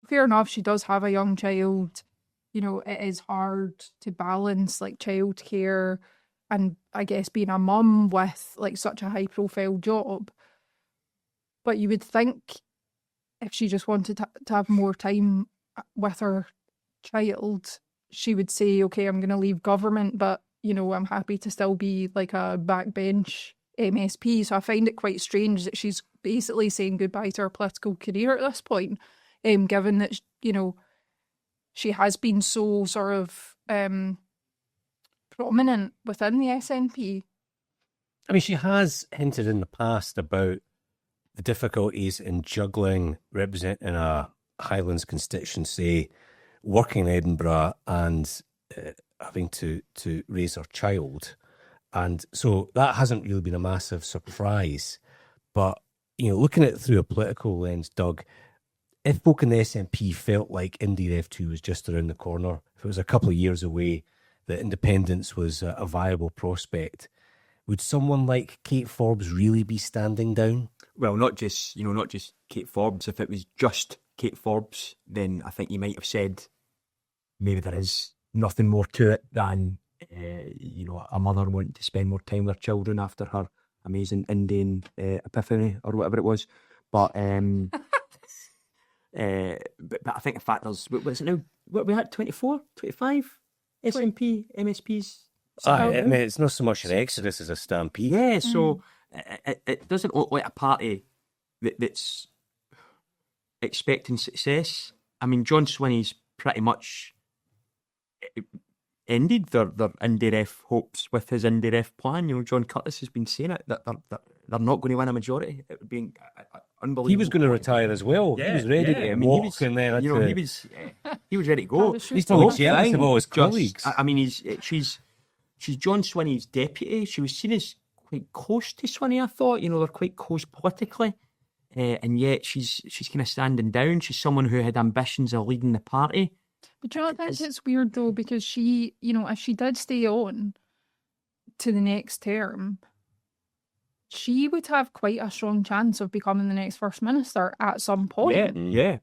fair enough, she does have a young child. You know, it is hard to balance like childcare and I guess being a mum with like such a high profile job. But you would think if she just wanted to have more time with her child, she would say, okay, I'm going to leave government, but, you know, I'm happy to still be like a backbench MSP. So I find it quite strange that she's basically saying goodbye to her political career at this point, given that, you know, she has been so sort of prominent within the SNP. I mean, she has hinted in the past about the difficulties in juggling representing a Highlands constituency, working in Edinburgh, and having to raise her child. And so that hasn't really been a massive surprise. But, you know, looking at it through a political lens, Doug, if folk in the SNP felt like Indy F2 was just around the corner, if it was a couple of years away, that independence was a viable prospect, would someone like Kate Forbes really be standing down? Well, not just Kate Forbes. If it was just Kate Forbes, then I think you might have said maybe there is nothing more to it than a mother wanting to spend more time with her children after her amazing Indian epiphany or whatever it was. But but I think the fact there's, what was it now? What are we at, 24, 25 SNP, MSPs? I mean, it's not so much an exodus as a stampede. Yeah, so it doesn't look like a party that's expecting success. I mean, John Swinney's pretty much ended their Indy Ref hopes with his Indy Ref plan. You know, John Curtis has been saying it, that they're not going to win a majority. It would be unbelievable. He was going to retire as well. Yeah, he was ready to walk in there. You know, he was ready to go. He's probably jealous of all his colleagues. I mean, she's John Swinney's deputy. She was seen as quite close to Swinney, I thought. You know, they're quite close politically. And yet she's kind of standing down. She's someone who had ambitions of leading the party. But you know, I think it's weird though, because she, you know, if she did stay on to the next term, she would have quite a strong chance of becoming the next First Minister at some point. Yeah.